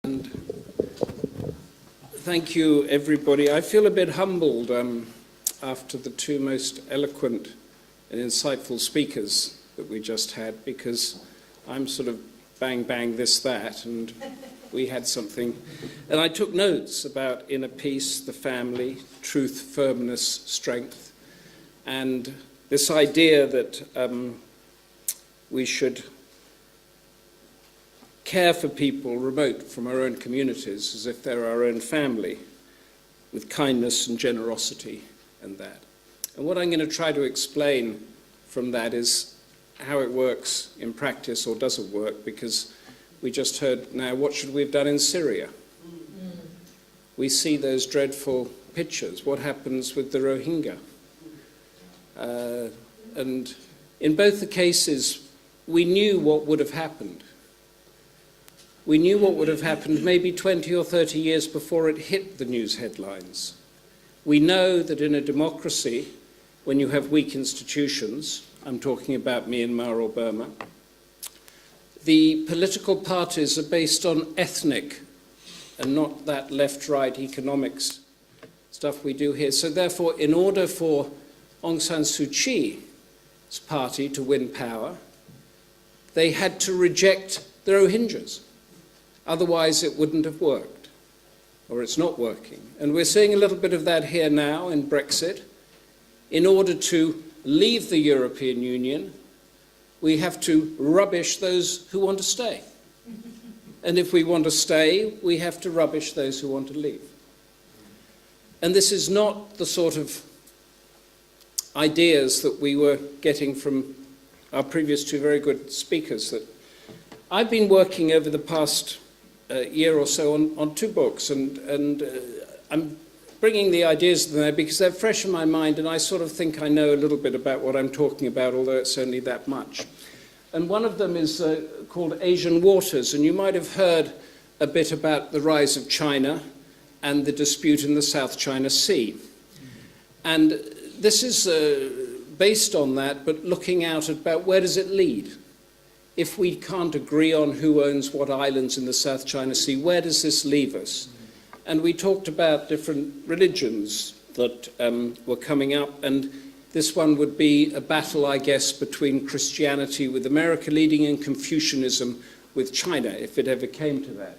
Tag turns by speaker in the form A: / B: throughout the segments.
A: And thank you, everybody. I feel a bit humbled after the two most eloquent and insightful speakers that we just had, because I'm sort of bang, bang, this, that, and we had something. And I took notes about inner peace, the family, truth, firmness, strength, and this idea that we should care for people remote from our own communities as if they're our own family, with kindness and generosity and that. And what I'm going to try to explain from that is how it works in practice or doesn't work, because we just heard now, what should we have done in Syria? We see those dreadful pictures. What happens with the Rohingya? And in both the cases, we knew what would have happened. We knew what would have happened maybe 20 or 30 years before it hit the news headlines. We know that in a democracy, when you have weak institutions, I'm talking about Myanmar or Burma, the political parties are based on ethnic and not that left-right economics stuff we do here. So therefore, in order for Aung San Suu Kyi's party to win power, they had to reject the Rohingyas. Otherwise, it wouldn't have worked, or it's not working. And we're seeing a little bit of that here now in Brexit. In order to leave the European Union, we have to rubbish those who want to stay. And if we want to stay, we have to rubbish those who want to leave. And this is not the sort of ideas that we were getting from our previous two very good speakers. That I've been working over the past year or so on two books, and I'm bringing the ideas there because they're fresh in my mind, and I sort of think I know a little bit about what I'm talking about, although it's only that much. And one of them is called Asian Waters, and you might have heard a bit about the rise of China and the dispute in the South China Sea. And this is based on that, but looking out about where does it lead? If we can't agree on who owns what islands in the South China Sea, where does this leave us? And we talked about different religions that were coming up, and this one would be a battle, I guess, between Christianity with America leading and Confucianism with China, if it ever came to that.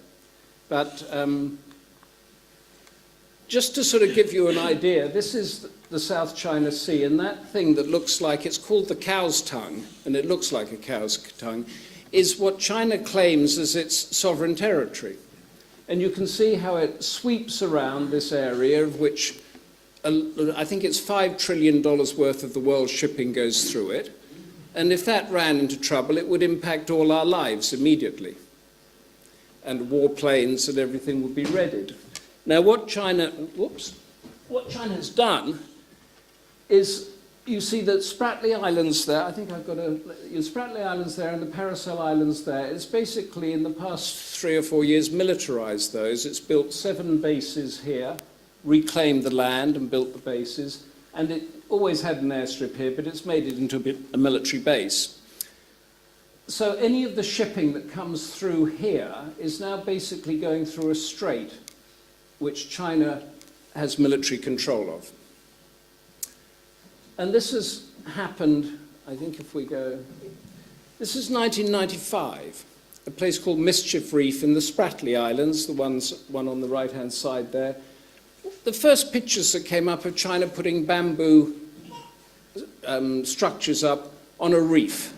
A: But just to sort of give you an idea, this is the South China Sea, and that thing that looks like, it's called the cow's tongue, and it looks like a cow's tongue, is what China claims as its sovereign territory. And you can see how it sweeps around this area, of which I think it's $5 trillion worth of the world's shipping goes through it. And if that ran into trouble, it would impact all our lives immediately. And warplanes and everything would be readied. Now, what China's done is, you see that Spratly Islands there, I think I've got Spratly Islands there and the Paracel Islands there. It's basically, in the past 3 or 4 years, militarized those. It's built 7 bases here, reclaimed the land and built the bases, and it always had an airstrip here, but it's made it into a military base. So any of the shipping that comes through here is now basically going through a strait, which China has military control of. And this has happened, I think if we go, this is 1995, a place called Mischief Reef in the Spratly Islands, the one on the right-hand side there. The first pictures that came up of China putting bamboo structures up on a reef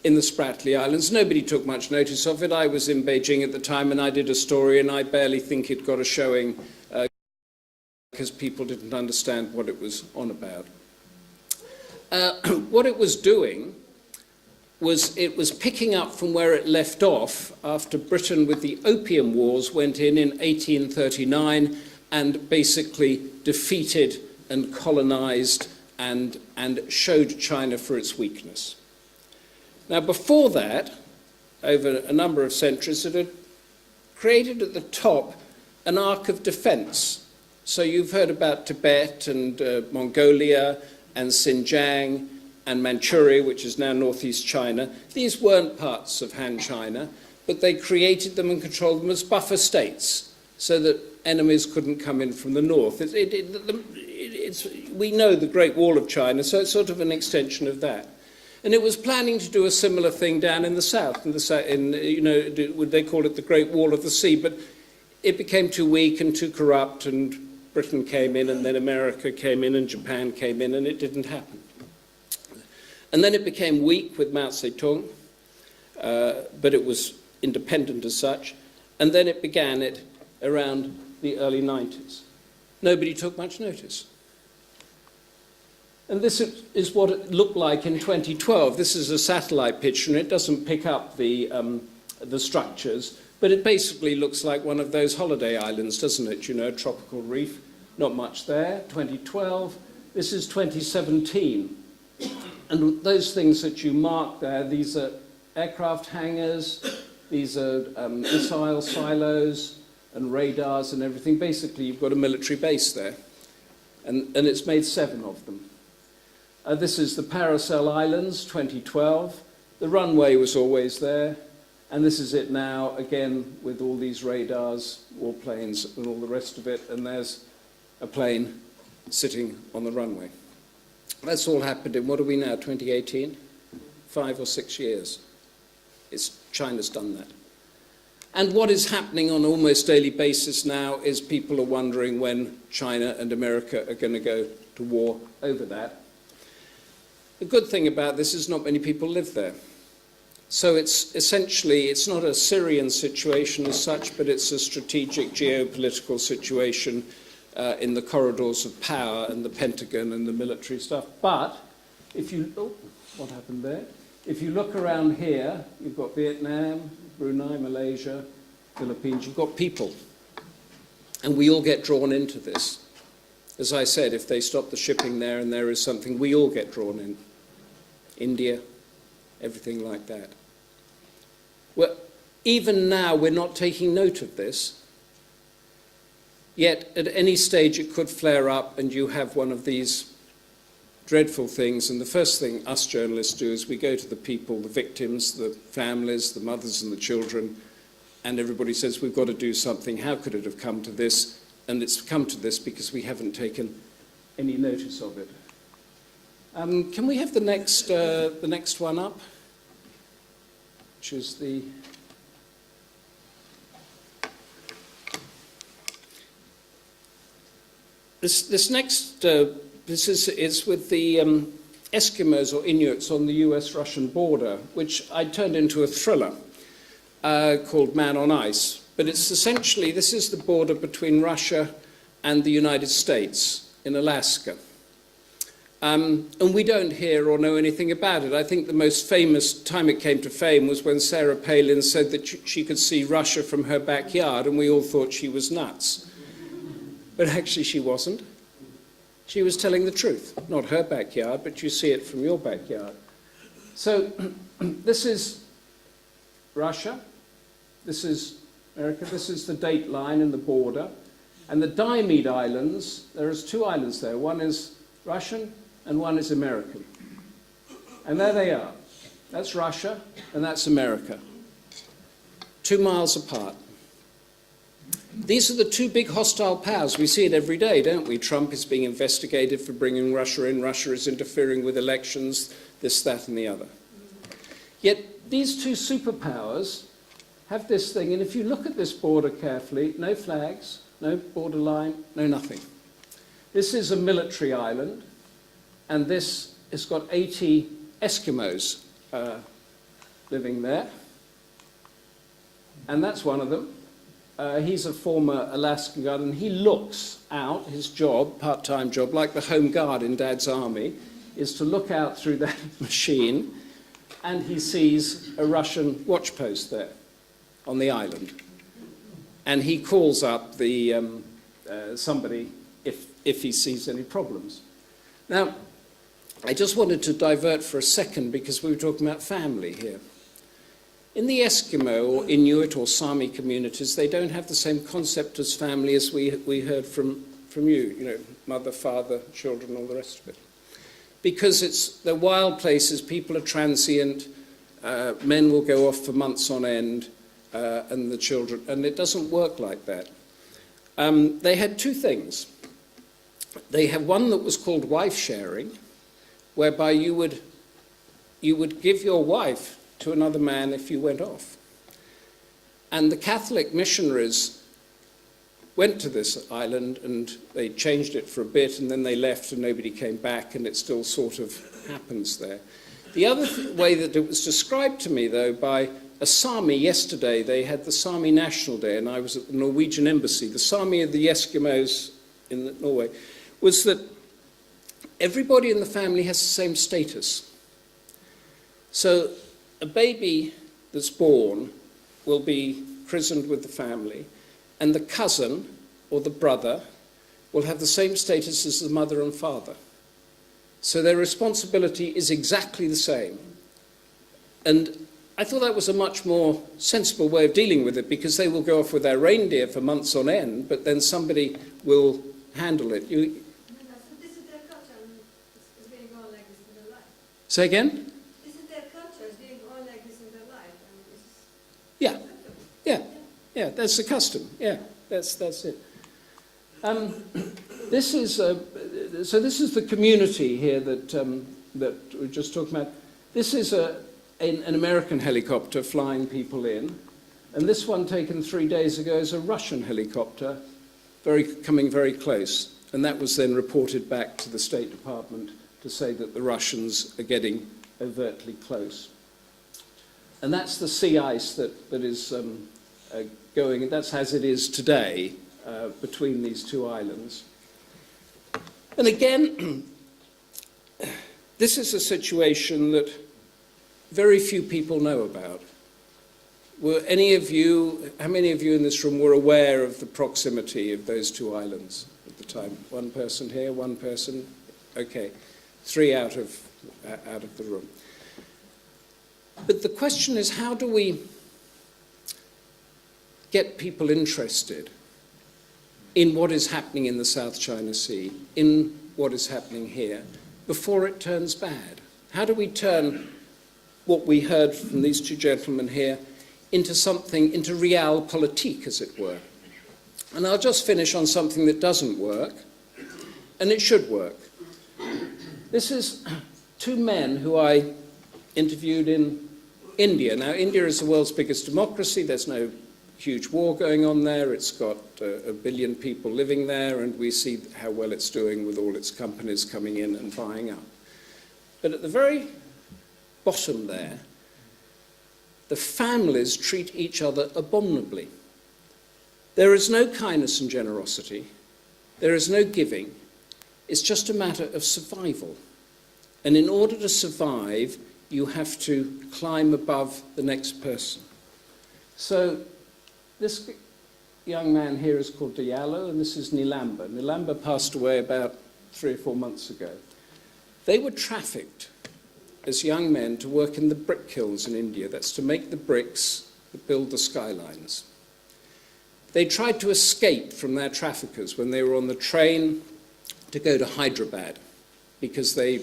A: in the Spratly Islands. Nobody took much notice of it. I was in Beijing at the time, and I did a story, and I barely think it got a showing because people didn't understand what it was on about. What it was doing was it was picking up from where it left off after Britain, with the Opium Wars, went in 1839 and basically defeated and colonized and showed China for its weakness. Now, before that, over a number of centuries, it had created at the top an arc of defense. So you've heard about Tibet and Mongolia and Xinjiang and Manchuria, which is now northeast China. These weren't parts of Han China, but they created them and controlled them as buffer states so that enemies couldn't come in from the north. We know the Great Wall of China, so it's sort of an extension of that. And it was planning to do a similar thing down in the south, they call it the Great Wall of the Sea, but it became too weak and too corrupt, and Britain came in, and then America came in, and Japan came in, and it didn't happen. And then it became weak with Mao Zedong, but it was independent as such, and then it began it around the early 90s. Nobody took much notice. And this is what it looked like in 2012. This is a satellite picture, and it doesn't pick up the structures, but it basically looks like one of those holiday islands, doesn't it? You know, tropical reef, not much there. 2012. This is 2017. And those things that you mark there, these are aircraft hangars, these are missile silos and radars and everything. Basically, you've got a military base there, and it's made 7 of them. This is the Paracel Islands, 2012. The runway was always there, and this is it now, again, with all these radars, warplanes, and all the rest of it, and there's a plane sitting on the runway. That's all happened in, what are we now, 2018? 5 or 6 years. China's done that. And what is happening on an almost daily basis now is people are wondering when China and America are going to go to war over that. The good thing about this is not many people live there. So it's essentially, it's not a Syrian situation as such, but it's a strategic geopolitical situation in the corridors of power and the Pentagon and the military stuff. But if you, what happened there? If you look around here, you've got Vietnam, Brunei, Malaysia, Philippines, you've got people. And we all get drawn into this. As I said, if they stop the shipping there and there is something, we all get drawn in. India, everything like that. Well, even now we're not taking note of this. Yet at any stage it could flare up and you have one of these dreadful things. And the first thing us journalists do is we go to the people, the victims, the families, the mothers and the children, and everybody says, we've got to do something. How could it have come to this? And it's come to this because we haven't taken any notice of it. Can we have the next one up? Which is the... This next, this is with the Eskimos or Inuits on the US-Russian border, which I turned into a thriller called Man on Ice. But it's essentially, this is the border between Russia and the United States in Alaska. And we don't hear or know anything about it. I think the most famous time it came to fame was when Sarah Palin said that she could see Russia from her backyard, and we all thought she was nuts. But actually she wasn't. She was telling the truth. Not her backyard, but you see it from your backyard. So this is Russia. This is America. This is the date line and the border. And the Diomede Islands, there is 2 islands there. One is Russian and one is American. And there they are. That's Russia and that's America. 2 miles apart. These are the 2 big hostile powers. We see it every day, don't we? Trump is being investigated for bringing Russia in. Russia is interfering with elections, this, that, and the other. Yet these 2 superpowers have this thing, and if you look at this border carefully, no flags, no borderline, no nothing. This is a military island, and this has got 80 Eskimos living there. And that's one of them. He's a former Alaskan guard, and he looks out, his job, part-time job, like the home guard in Dad's army, is to look out through that machine, and he sees a Russian watch post there on the island. And he calls up the somebody if he sees any problems. Now, I just wanted to divert for a second because we were talking about family here. In the Eskimo or Inuit or Sami communities, they don't have the same concept as family as we heard from you, mother, father, children, all the rest of it. Because they're wild places, people are transient, men will go off for months on end, and the children, and it doesn't work like that. They had two things. They had one that was called wife sharing, whereby you would give your wife to another man if you went off. And the Catholic missionaries went to this island and they changed it for a bit, and then they left and nobody came back, and it still sort of happens there. The other way that it was described to me, though, by a Sami yesterday, they had the Sami National Day, and I was at the Norwegian embassy. The Sami of the Eskimos in Norway was that everybody in the family has the same status. So a baby that's born will be christened with the family, and the cousin or the brother will have the same status as the mother and father. So their responsibility is exactly the same. And I thought that was a much more sensible way of dealing with it, because they will go off with their reindeer for months on end, but then somebody will handle it.
B: So this is their culture, it's being all like this in their life.
A: Say again?
B: This is their culture, it's being all like this in their life.
A: Yeah, that's the custom. Yeah, that's it. This is the community here that we're just talking about. This is an American helicopter flying people in, and this one taken 3 days ago is a Russian helicopter coming very close, and that was then reported back to the State Department to say that the Russians are getting overtly close. And that's the sea ice that is going, and that's as it is today between these two islands. And again, this is a situation that very few people know about. How many of you in this room were aware of the proximity of those two islands at the time? One person here, one person? Okay, 3 out of the room. But the question is, how do we get people interested in what is happening in the South China Sea, in what is happening here, before it turns bad? How do we turn what we heard from these two gentlemen here into realpolitik, as it were? And I'll just finish on something that doesn't work, and it should work. This is two men who I interviewed in India. Now, India is the world's biggest democracy. There's no huge war going on there. It's got 1 billion people living there, and we see how well it's doing with all its companies coming in and buying up. But at the very bottom there, the families treat each other abominably. There is no kindness and generosity. There is no giving. It's just a matter of survival. And in order to survive, you have to climb above the next person. So this young man here is called Diallo, and this is Nilamba. Nilamba passed away about 3 or 4 months ago. They were trafficked as young men to work in the brick kilns in India. That's to make the bricks that build the skylines. They tried to escape from their traffickers when they were on the train to go to Hyderabad, because they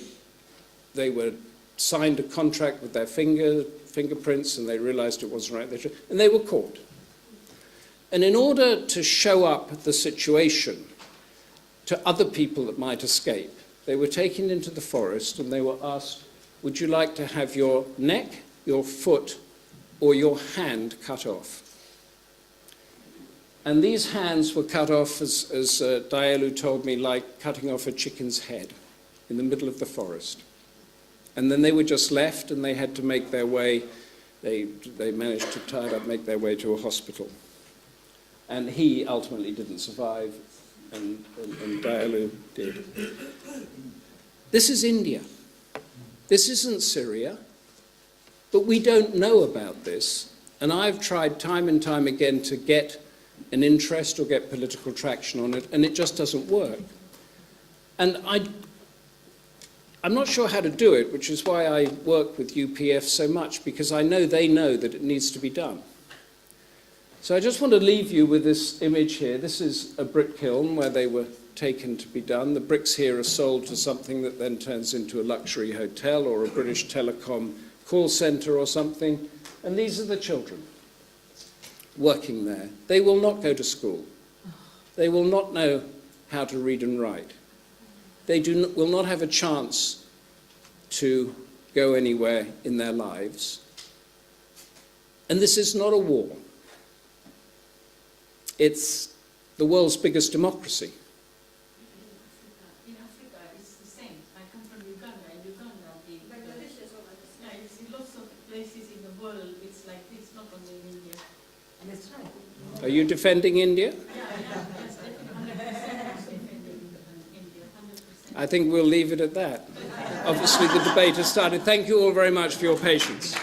A: were signed a contract with their fingerprints, and they realized it wasn't right, and they were caught. And in order to show up the situation to other people that might escape, they were taken into the forest and they were asked, would you like to have your neck, your foot, or your hand cut off? And these hands were cut off, as Diallo told me, like cutting off a chicken's head in the middle of the forest. And then they were just left, and they had to make their way, they managed to tie it up, make their way to a hospital. And he ultimately didn't survive, and Diallo did. This is India. This isn't Syria. But we don't know about this. And I've tried time and time again to get an interest or get political traction on it, and it just doesn't work. And I'm not sure how to do it, which is why I work with UPF so much, because I know they know that it needs to be done. So I just want to leave you with this image here. This is a brick kiln where they were taken to be done. The bricks here are sold to something that then turns into a luxury hotel or a British Telecom call centre or something. And these are the children. working there. They will not go to school. They will not know how to read and write. They will not have a chance to go anywhere in their lives. And this is not a war. It's the world's biggest democracy.
C: In Africa, it's the same. I come from Uganda, and Uganda,
B: Bangladesh is all like this.
C: yeah, it's in lots of places in the world. It's like this, not only in India.
D: That's right.
A: Are you defending India?
C: Yeah, yes, definitely 100% defending India, 100%.
A: I think we'll leave it at that. Obviously, the debate has started. Thank you all very much for your patience.